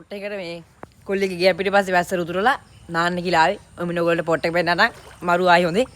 පොට් එකකට මේ කොල්ලෙක් ගියා පිටිපස්සේ වැස්ස රුතුරලා නාන්න කියලා ආවේ. ඔය මින ඔයගොල්ලෝ පොට් එක පෙන්නන්න මරු ආයි හොඳේ.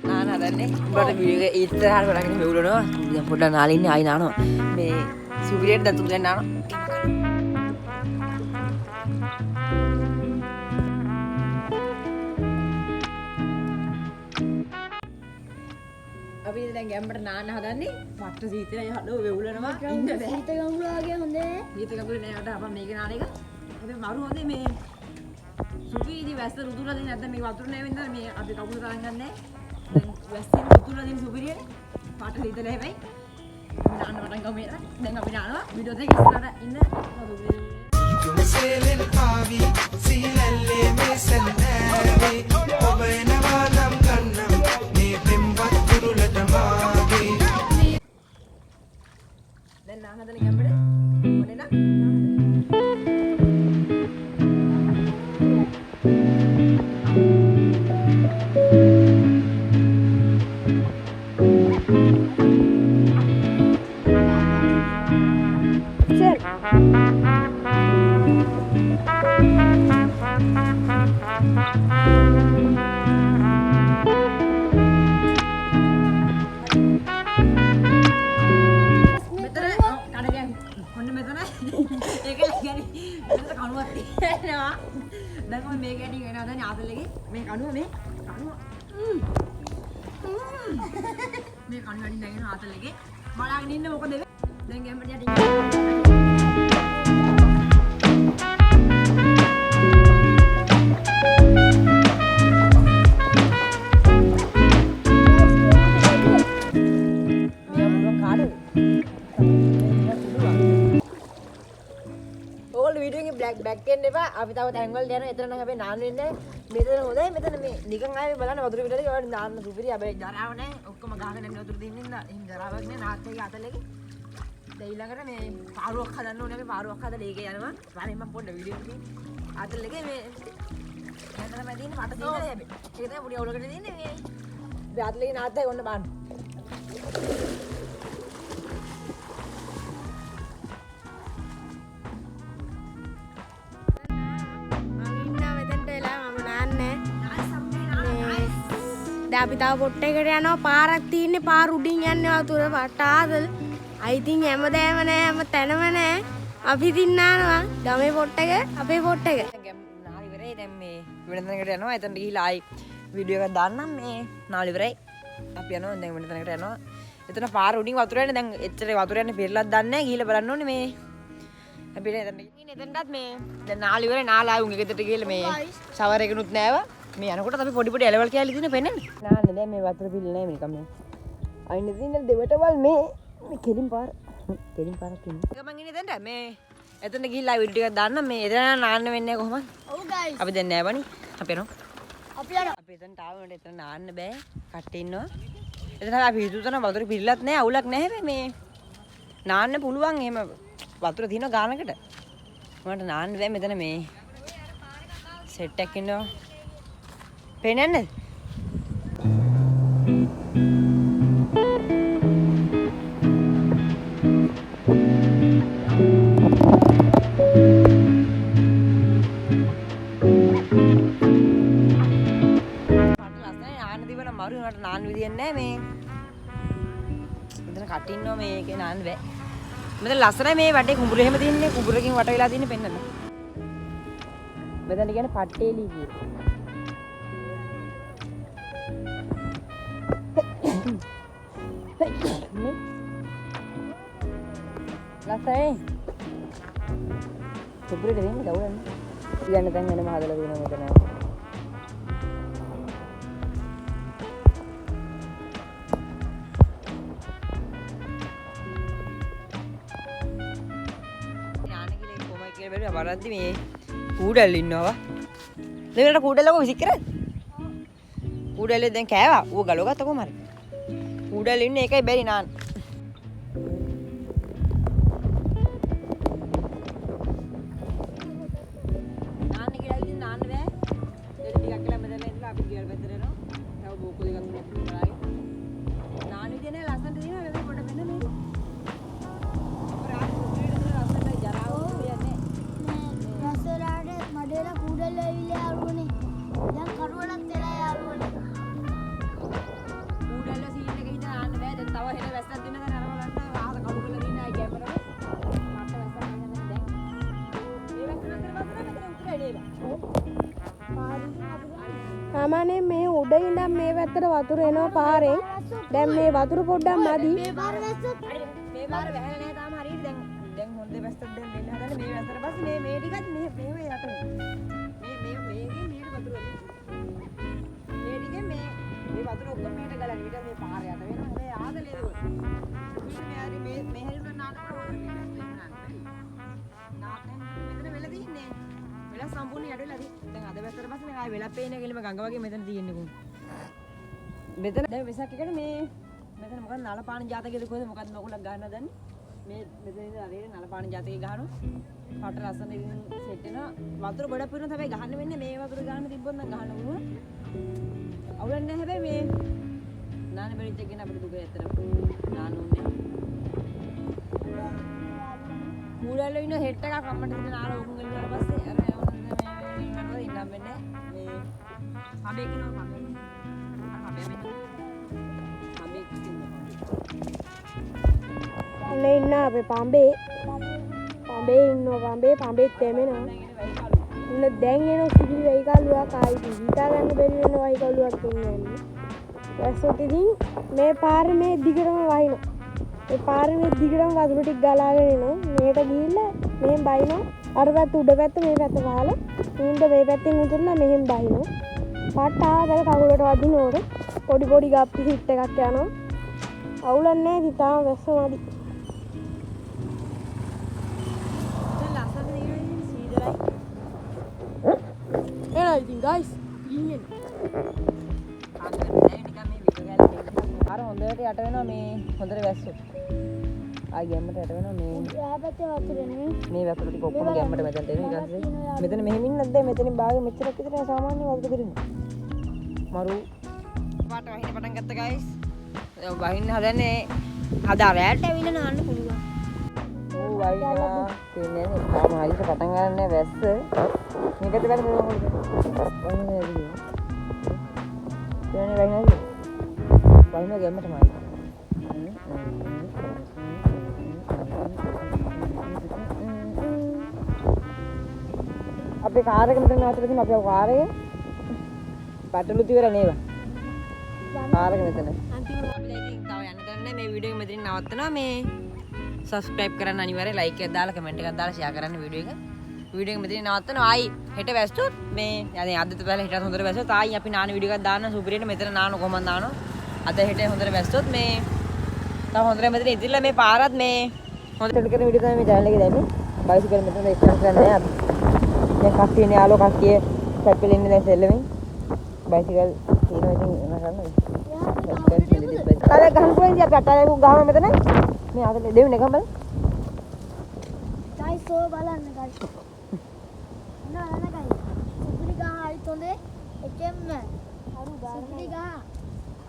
නාන හදන්නේ. උඹට වීඩියෝ එක ඉස්සරහට බලගෙන මෙවුලනවා. දැන් පොඩ්ඩක් නාලා ඉන්නේ ආයි නානවා. මේ සුපිරියට දතුම් දැන් නානවා. අපි දැන් ගැම්මට නාන්න හදන්නේ. මට්ට සීතලයි හදෝ වෙවුලනවා. ඉන්න බෑ. සීත ගඟුලාගේ හොඳේ. සීත ගඟුලේ නෑ වට අපන් මේක නාන එක. අපි මරු හොඳේ මේ සුපිරිදි වැස්ස රුතුරලා දෙන්නේ නැත්නම් මේ වතුර නෑ වෙන්ද මේ අපි කකුල තරන් ගන්නෑ. දැන් වැස්සෙන් රුතුරලා දෙන්නේ සුපිරියට. පාට සීතල හැබැයි. නාන්න වටන් ගමු මේක. දැන් අපි නානවා. වීඩියෝ එකේ ඉස්සරහට ඉන්න සුපිරිය. සේලෙන් ආවි සීලල්ලේ මේ සන්නෑවි ඔබ එනවා නම් ගන්නම් මේ පෙම්වත් තුරුලට මාගේ දැන් නාන හදන ගැම්මඩ මොනේ නා දැන් ඔය මේක ඇටි වෙනවා දැන් ආතලගේ මේ කණුව මේ කණුව මේ කණුව අඩින් දැන් ආතලගේ බලාගෙන ඉන්න මොකද වෙන්නේ දැන් ගැම්මට යටින් බැක් එන්න එපා අපි තව තැන් වලට යනවා එතන නම් හැබැයි නාන්න වෙන්නේ මෙතන හොඳයි මෙතන මේ නිකන් ආවේ බලන්න වතුර පිටරේ ඔයාලා නාන්න සුපිරි හැබැයි ජරාව නැහැ ඔක්කොම ගහගෙන යන වතුර දින්න ඉන්න එහෙම ජරාවක් නැහැ නාත්තේ අතලෙක දැන් ඊළඟට මේ පාරුවක් හදන්න ඕනේ අපි පාරුවක් හදලා ඒකේ යනවා වරෙන් මම පොඩ්ඩ වීඩියෝ එකේ අතලෙක මේ මෙතන මම දින්නේ මට දින්නේ හැබැයි ඒක තමයි පොඩි අවුලකට දින්නේ මේ අතලෙක නාත්තේ ඔන්න බලන්න අපි තව පොට් එකට යනවා පාරක් තියෙන්නේ පාර උඩින් යන්නේ වතුර පටාදල් අයිතින් හැමදේම නෑ හැම තැනම නෑ අපි දින්නානවා ගමේ පොට් එක අපේ පොට් එක නාල ඉවරයි දැන් මේ වෙන තැනකට යනවා එතනට ගිහිල්ලා ආයි වීඩියෝ එකක් දාන්නම් මේ නාල ඉවරයි අපි යනවා දැන් වෙන තැනකට යනවා එතන පාර උඩින් වතුර යන්නේ දැන් එච්චර වතුර යන්නේ පෙරලක් දන්නේ නැහැ ගිහිල්ලා බලන්න ඕනේ මේ අපි එතනටත් මේ දැන් නාල ඉවරයි නාල ආයි උන්ගේ ගෙදරට ගිහිල්ලා මේ ෂවර් එකනුත් නෑවා මේ යනකොට අපි පොඩි පොඩි එලවල් කෑලි දින පෙන්නන්නේ නාන්න දැන් මේ වතුර පිළ නැහැ මේක මේ අයින් දින්න දෙවටවල් මේ කෙලින් පාරක් ඉන්නේ මම ඉන්නේ දැන් මේ එතන ගිහිල්ලා වීඩියෝ ටිකක් දාන්න මේ එතන නාන්න වෙන්නේ කොහොමද ඔව් ගයිස් අපි දැන් නෑවනි අපි යනවා අපි එතනට ආවම එතන නාන්න බෑ කට්ටේ ඉන්නවා එතන අපි හිතුවතන වතුර පිළිලත් නෑ අවුලක් නෑ හැබැයි මේ නාන්න පුළුවන් එහෙම වතුර තියෙන ගානකට මට නාන්න බෑ මෙතන මේ සෙට් එකක් ඉන්නවා පේන්නේ නැද්ද මරු නට නාන්න විදියක් නැහැ මේ මෙතන කට ඉන්නවා මේකේ නාන්න බෑ මෙතන ලස්සනයි මේ වටේ කුඹුර එහෙම තියෙන්නේ කුඹුරකින් වට වෙලා තියෙන්නේ පෙන්නන්න මෙතන කියන්නේ පට්ටේලි කියලා ලස්සනයි කුඹුරේ දෙන්නේ දවුලන්නේ යන්න තැන් වෙනම හදලා තියෙනවා මෙතන වරද්දි මේ කූඩල් ඉන්නවා දෙවිලට කූඩල්ලක විසික් කරා කූඩල්ලේ දැන් කෑවා ඌ ගලව ගත්ත කොහමද කූඩල් ඉන්නේ ඒකයි බැරි නාන්න නාන්න කියලා ඉතින් නාන්න බෑ සාමාන්‍යයෙන් මේ උඩ ඉඳන් මේ පැත්තට වතුර එනවා පාරෙන්. දැන් මේ වතුර පොඩ්ඩක් මදි. මේ පාර වැහලා නැහැ තාම හරියට දැන් හොඳ වැස්සක් දැන් දෙන්න හදන්නේ මේ වැස්සට පස්සේ මේ ටිකත් මෙහෙ යට මේ වතුර මේ ටිකේ මේ වතුර ඔක්කොම මෙහෙට ගලන විතර මේ පාර යට වෙනවා මේ ආදලේ ඒක මේ හරි මේ හෙල්මන් නාටක මෙතන වෙලා තින්නේ වෙලා සම්පූර්ණ යට වෙලා තියෙන්නේ දැන් අද වැස්සට පස්සේ මේ ආයෙ වෙලා පේන කෙලිම ගඟ වගේ මෙතන තියෙන්නේ කොහොමද මෙතන දැන් වෙසක් එකට මේ මෙතන මොකක්ද නලපාන ජාතකයේද කොහෙද මොකක්ද මොකලක් ගහන්න දන්නේ මේ මෙතන ඉඳලා හරියට නලපාන ජාතකේ ගහනවා පට ලස්සන ඉතින් සෙට් වෙනවා වතුර ගොඩක් පිරුණා තමයි ගහන්න වෙන්නේ මේ වතුර ගහන්න තිබ්බොත් නම් ගහන්න පුළුවන් අවුලක් නැහැ හැබැයි මේ නාන බෙරිච් එකකින් අපිට දුක ඇත්තට නාන ඕනේ මූලවල ඉන්න හෙට් එකක් අම්මට දෙන්න නාල ඕකුන් ගිහලා පස්සේ අර මේ ඉන්නම් වෙන්නේ මේ හබේ කිනෝ අනේ ඉන්න අපේ පඹේ ඉන්නවා පඹේ තෙමෙනවා. ඉන්න දැන් එන සිවිල් වෙයි කල්ුවක් ආයි හිතා ගන්න බැරි වෙන වයි කල්ුවක් ඉන්නේ. වැස්සොත් ඉතින් මේ පාරේ මේ දිගටම වහිනවා. මේ පාරේ මේ දිගටම වතුර ටික ගලාගෙන එනවා. මේකට ගිහිල්ලා මෙහෙන් බයිනවා. අර පැත්ත උඩ පැත්ත මේ පැත්ත වහලා උන්ට මේ පැත්තෙන් උතුරලා මෙහෙන් බයිනවා. පාට ආවද කකුලට වදිනකොට පොඩි ගප්පි හිට් එකක් යනවා. අවුලක් නැහැ ඉතින් තාම වැස්ස මදි. එනවා ඉතින් guys ඉන්නේ. අර හොඳට යට වෙනවා මේ හොඳට වැස්සොත්. ආයි ගැම්මට යට වෙනවා මේ. එහා පැත්තේ වතුර නෙමෙයි. මේ වතුර ටික ඔක්කොම ගැම්මට මෙතනට එනවා ඊට පස්සේ මෙතන මෙහෙම ඉන්නත් දැන් මෙතනින් භාගෙ මෙච්චරක් විතර සාමාන්‍ය වතුර දිරිනවා. මරු පාට වහින්න පටන් ගත්ත guys. දැන් වහින්න හදන්නේ අද රැට ඇවිල්ලා නාන්න පුළුවන්. ඕ වහිනවා කියන්නේ තාම හරියට පටන් ගන්න නැහැ වැස්ස. මේකට වැඩ මොනවද? වහින්නේ නේද? කියන්නේ වහිනවද? වහිනවා ගැම්මටමයි. අපේ කාර් එක මෙතන නතර තියෙන අපේ කාර් එක පටලු තියර නේව කාර් එක මෙතන අන්තිමට අපි දැන් තව යන්න දන්නේ මේ වීඩියෝ එක මෙතනින් නවත්තනවා මේ subscribe කරන්න අනිවාර්යයෙන් like එකක් දාලා comment එකක් දාලා share කරන්න වීඩියෝ එක මෙතනින් නවත්තනවා ආයි හෙට වැස්සොත් මේ يعني අදත් බලලා හෙටත් හොඳට වැස්සොත් ආයි අපි නාන වීඩියෝ එකක් දාන්න සුපිරියට මෙතන නාන කොහමද දානවා අද හෙට හොඳට වැස්සොත් මේ තව හොඳට මෙතන ඉතිරිලා මේ පාරත් මේ හොඳට කරන වීඩියෝ තමයි මේ channel එකේ දැම්මේ බයිසිකල් මෙතන එක්ස්ට්‍රා කරන්නේ අපි දැන් කට්ටියනේ යාළුවෝ කට්ටිය සැප්පෙල ඉන්නේ දැන් සෙල්ලමින් බයිසිකල් තියෙනවා ඉතින් එන කරන්නේ අර ගහන්න පුළුවන් ඉතින් අපි අටාලේ ගහම මෙතන මේ අතේ දෙවෙනි එකම බලන්න guys සෝ බලන්න guys නෑ guys සුපිරි ගහ ආයි තොඳේ එකෙන්ම අරු ගාන සුපිරි ගහ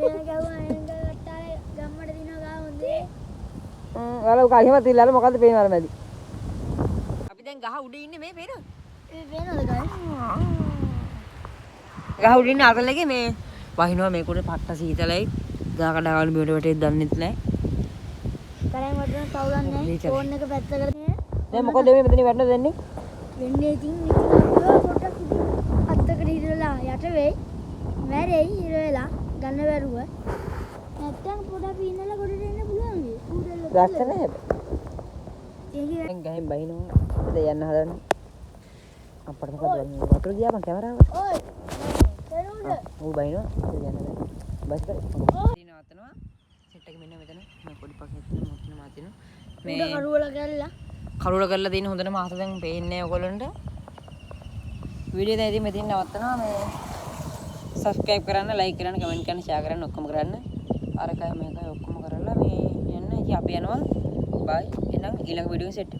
වෙන ගහුවා එංග අටාලේ ගම්මඩ දිනවා ගහ හොඳේ ඔයාලා උක එහෙම තියලා මොකද්ද පේනවද මැදි අපි දැන් ගහ උඩ ඉන්නේ මේ පේනවද වෙනවද guys ගහ උඩ ඉන්නේ අතලගේ මේ වහිනවා මේක උඩ පට්ට සීතලයි ගහ කඩාවල බිමට වැටෙද්ද දන්නෙත් නැහැ කරන් වටන කවුලක් නැහැ ෆෝන් එක පැත්තකට දැන් මොකද මේ මෙතන වැටෙන්න දෙන්නේ වෙන්නේ ඉතින් පොඩ්ඩක් අත්තකට ඉරලා යට වෙයි මැරෙයි ඉර වෙලා ගන්න බැරුව නැත්තම් පොඩක් පීනලා ගොඩට එන්න පුළුවන් දැක්ක නැහැ දැන් ගහෙන් බහිනවා ඉතින් යන්න හදන්නේ අපිට මොකද වෙන්නේ වතුර ගියා මම කැමරාවට ඔය එනෝද ඌ බහිනවා ඉතින් යන්න බස් කරේ නවත්තනවා සෙට් එක මෙන්න මෙතන මම පොඩි පකෙත් මොකක්ද මාතිනවා මේ කරුවල ගැල්ලා කරුවල කරලා තියෙන හොඳට මාස දැන් පේන්නේ ඔයගොල්ලන්ට වීඩියෝ දැන් ඉතින් මෙතන නවත්තනවා මේ subscribe කරන්න like කරන්න comment කරන්න share කරන්න ඔක්කොම කරන්න අරකයි මේකයි ඔක්කොම කරලා මේ යන්න ඉතින් අපි යනවා bye එහෙනම් ඊළඟ වීඩියෝ සෙට්